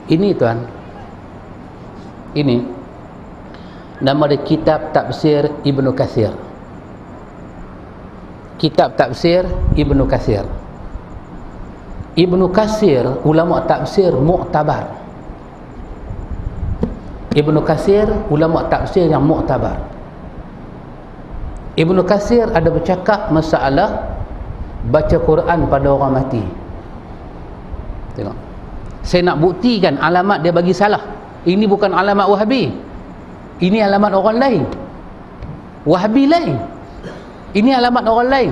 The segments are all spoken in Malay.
Ini tuan, ini nama dia kitab tafsir Ibnu Katsir. Kitab tafsir Ibnu Katsir. Ibnu Katsir ulama tafsir muktabar. Ibnu Katsir ulama tafsir yang muktabar. Ibnu Katsir ada bercakap masalah baca Quran pada orang mati. Tengok. Saya nak buktikan alamat dia bagi salah. Ini bukan alamat Wahabi. Ini alamat orang lain. Wahabi lain. Ini alamat orang lain.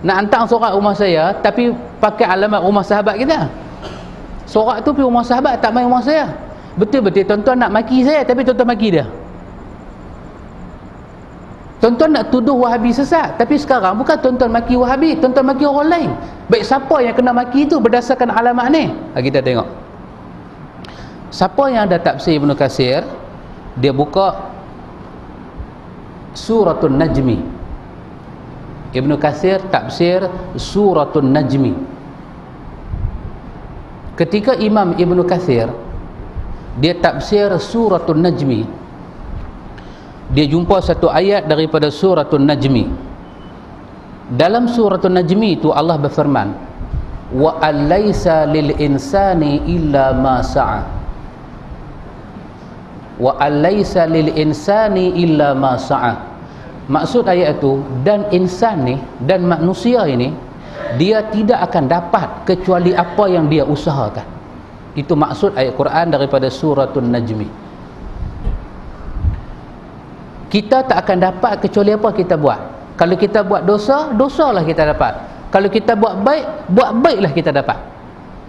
Nak hantar sorak rumah saya tapi pakai alamat rumah sahabat kita. Sorak tu pergi rumah sahabat, tak main rumah saya. Betul-betul tuan-tuan nak maki saya tapi tuan-tuan maki dia. Tuan-tuan nak tuduh Wahabi sesat, tapi sekarang bukan tuan-tuan maki Wahabi, tuan-tuan maki orang lain. Baik siapa yang kena maki itu berdasarkan alamat ni? Kita tengok. Siapa yang ada tafsir Ibnu Katsir, dia buka Suratul Najmi. Ibnu Katsir tafsir Suratul Najmi. Ketika Imam Ibnu Katsir dia tafsir Suratul Najmi, dia jumpa satu ayat daripada Suratul Najmi. Dalam Suratul Najmi itu Allah berfirman, wa alaysa lil insani illa ma sa'a. Wa alaysa lil insani illa ma sa'a. Maksud ayat itu, dan insan ni, dan manusia ini, dia tidak akan dapat kecuali apa yang dia usahakan. Itu maksud ayat Quran daripada Suratul Najmi. Kita tak akan dapat kecuali apa kita buat. Kalau kita buat dosa, dosalah kita dapat. Kalau kita buat baik, buat baiklah kita dapat.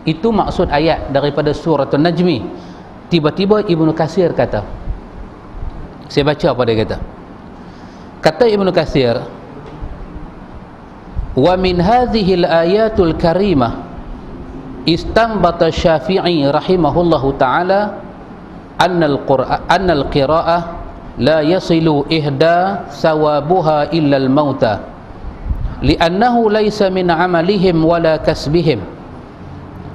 Itu maksud ayat daripada Suratul Najmi. Tiba-tiba Ibnu Katsir kata, saya baca apa dia kata. Kata Ibnu Katsir, wa min hadhihi al-ayatul karimah istanbata Syafi'i rahimahullahu ta'ala anna al-qira'ah la yasilu ihda sawabuha illa al-mauta li'annahu laysa min amalihim wala kasbihim.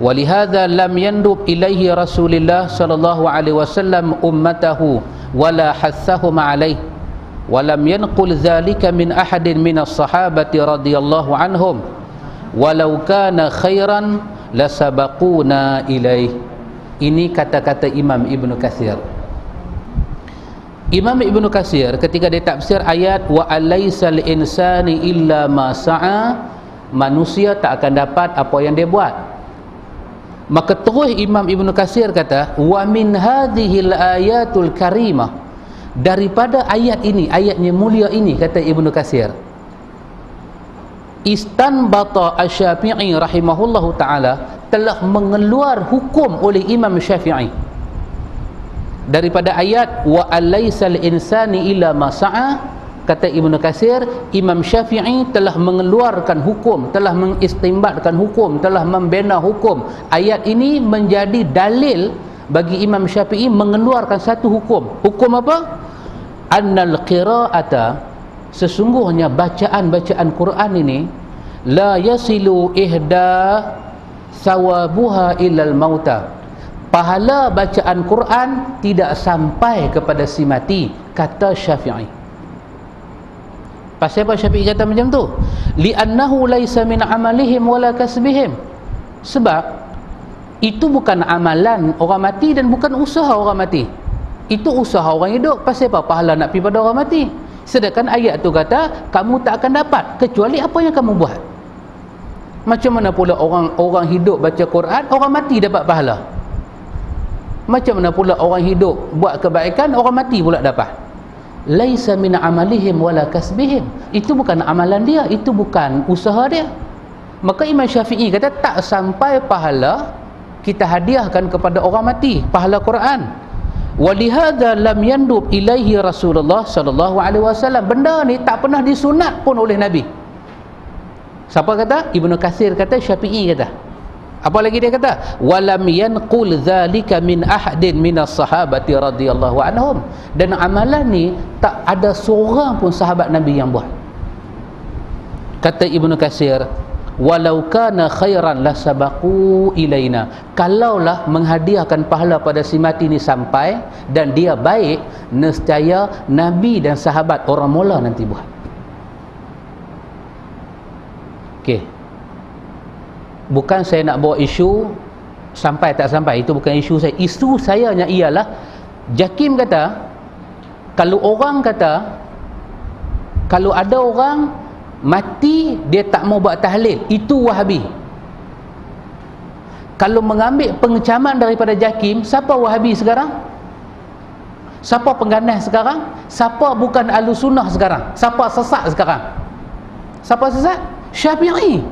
ولهذا لم يندب إليه رسول الله صلى الله عليه وسلم أمته ولا حثهم عليه ولم ينقل ذلك من أحد من الصحابة رضي الله عنهم ولو كان خيرا لسبقونا إليه. Ini kata-kata Imam Ibnu Katsir. Imam Ibnu Katsir ketika dia tafsir ayat wa alaysal insani illa ma sa'a, manusia tak akan dapat apa yang dia buat. Maka terus Imam Ibnu Katsir kata, wa min hadhil ayatul karimah, daripada ayat ini, ayatnya mulia ini, kata Ibnu Katsir, istanbata Asy-Syafi'i rahimahullahu ta'ala, telah mengeluar hukum oleh Imam Syafi'i daripada ayat wa alaysal insani illa ma sa'a. Kata Ibnu Katsir, Imam Syafi'i telah mengeluarkan hukum, telah mengistimbatkan hukum, telah membina hukum. Ayat ini menjadi dalil bagi Imam Syafi'i mengeluarkan satu hukum. Hukum apa? Annal qira'ata, sesungguhnya bacaan-bacaan Quran ini, la yasilu ihda sawabuha illal mauta, pahala bacaan Quran tidak sampai kepada si mati, kata Syafi'i. Pasal apa Syafi'i kata macam tu? Li'annahu laisa min amalihim wala kasbihim. Sebab itu bukan amalan orang mati dan bukan usaha orang mati. Itu usaha orang hidup. Pasal apa pahala nak pergi pada orang mati? Sedangkan ayat tu kata kamu tak akan dapat kecuali apa yang kamu buat. Macam mana pula orang hidup baca Quran, orang mati dapat pahala? Macam mana pula orang hidup buat kebaikan, orang mati pula dapat? Laisa min amalihim wala kasbihim. Itu bukan amalan dia, itu bukan usaha dia. Maka Imam Syafi'i kata tak sampai pahala kita hadiahkan kepada orang mati, pahala Quran. Walihadza lam yandub ilaihi Rasulullah sallallahu alaihi wasallam. Benda ni tak pernah disunat pun oleh Nabi. Siapa kata? Ibnu Katsir kata, Syafi'i kata. Apa lagi dia kata? Walam yanqul dzalika min ahadin minas sahabati radhiyallahu anhum. Dan amalan ni tak ada seorang pun sahabat Nabi yang buat. Kata Ibnu Katsir, walau kana khairan lasabaqu ilaina, kalaulah menghadiahkan pahala pada si mati ni sampai dan dia baik, nescaya Nabi dan sahabat orang mula nanti buat. Okey, bukan saya nak bawa isu sampai tak sampai, itu bukan isu saya. Isu saya ialah Jakim kata, kalau orang kata, kalau ada orang mati dia tak mau buat tahlil, itu Wahabi. Kalau mengambil pengecaman daripada Jakim, siapa Wahabi sekarang? Siapa pengganas sekarang? Siapa bukan Ahlussunnah sekarang? Siapa sesat sekarang? Siapa sesat? Syafi'i.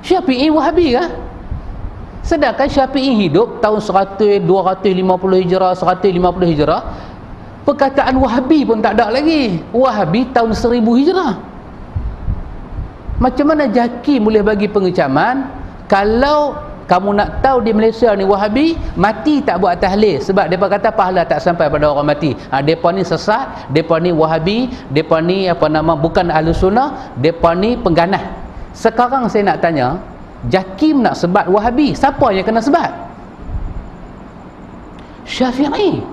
Syafi'i Wahabi kah? Sedangkan Syafi'i hidup tahun 100, 250 Hijrah, 150 Hijrah. Perkataan Wahabi pun tak ada lagi. Wahabi tahun 1000 Hijrah. Macam mana Jakim boleh bagi pengecaman kalau kamu nak tahu di Malaysia ni Wahabi mati tak buat tahlil, sebab mereka kata pahala tak sampai pada orang mati. Mereka ni sesat, mereka ni Wahabi, mereka ni bukan Ahlussunnah, mereka ni pengganah. Sekarang saya nak tanya, Jakim nak sebat Wahabi, siapa yang kena sebat? Syafi'i.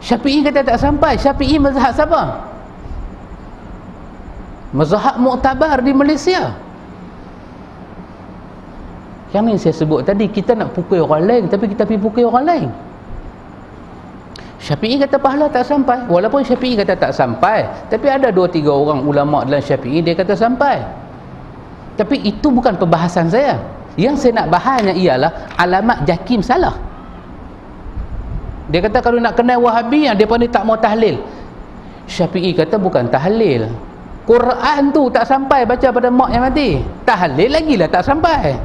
Syafi'i kata tak sampai. Syafi'i mazhab siapa? Mazhab muktabar di Malaysia. Yang ni saya sebut tadi, kita nak pukul orang lain tapi kita pergi pukul orang lain. Syafi'i kata pahala tak sampai. Walaupun Syafi'i kata tak sampai, tapi ada 2-3 orang ulama dalam Syafi'i dia kata sampai. Tapi itu bukan perbahasan saya. Yang saya nak bahasnya ialah alamat Jakim salah. Dia kata kalau nak kenal Wahabi, yang mereka ni tak mau tahlil. Syafi'i kata bukan tahlil, Quran tu tak sampai baca pada mak yang mati. Tahlil lagi lah tak sampai.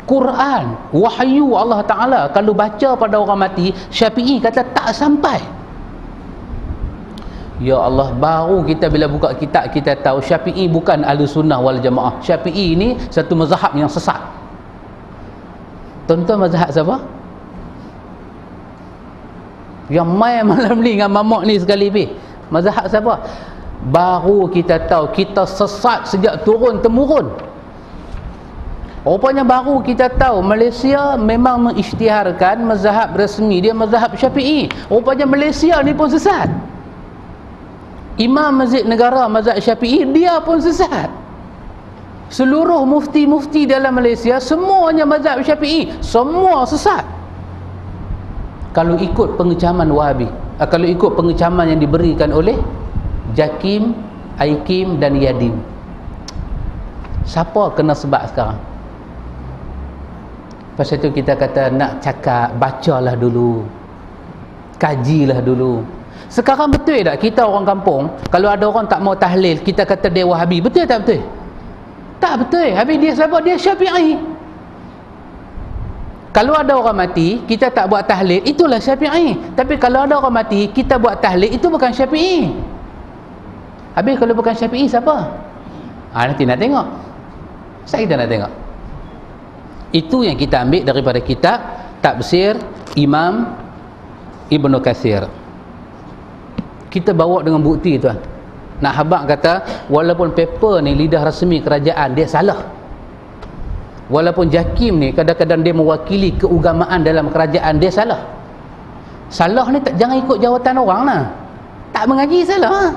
Quran, wahyu Allah Ta'ala kalau baca pada orang mati, Syafi'i kata tak sampai. Ya Allah, baru kita bila buka kitab kita tahu Syafi'i bukan Ahlussunnah wal Jamaah. Syafi'i ini satu mazhab yang sesat. Tuan-tuan, mazhab siapa? Yang main malam ni dengan mamak ni sekali pi. Mazhab siapa? Baru kita tahu kita sesat sejak turun temurun. Rupanya baru kita tahu Malaysia memang mengisytiharkan mazhab rasmi dia mazhab Syafi'i. Rupanya Malaysia ni pun sesat. Imam Masjid Negara mazhab Syafi'i dia pun sesat. Seluruh mufti-mufti dalam Malaysia semuanya mazhab Syafi'i, semua sesat. Kalau ikut pengecaman Wahabi, kalau ikut pengecaman yang diberikan oleh Jakim, Aikim dan Yadim, siapa kena sebab sekarang? Pasal itu kita kata nak cakap, bacalah dulu, kajilah dulu. Sekarang betul tak kita orang kampung, kalau ada orang tak mau tahlil, kita kata dia Wahabi? Betul tak betul? Tak betul. Habis dia siapa? Dia Syafi'i. Kalau ada orang mati, kita tak buat tahlil, itulah Syafi'i. Tapi kalau ada orang mati, kita buat tahlil, itu bukan Syafi'i. Habis kalau bukan Syafi'i, siapa? Nanti nak tengok. Saya kita nak tengok. Itu yang kita ambil daripada kitab Tafsir Imam Ibnu Katsir. Kita bawa dengan bukti tuan. Nak habaq kata walaupun paper ni lidah rasmi kerajaan, dia salah. Walaupun Jakim ni kadang-kadang dia mewakili keugamaan dalam kerajaan, dia salah. Salah ni tak, jangan ikut jawatan orang lah. Tak mengaji salah.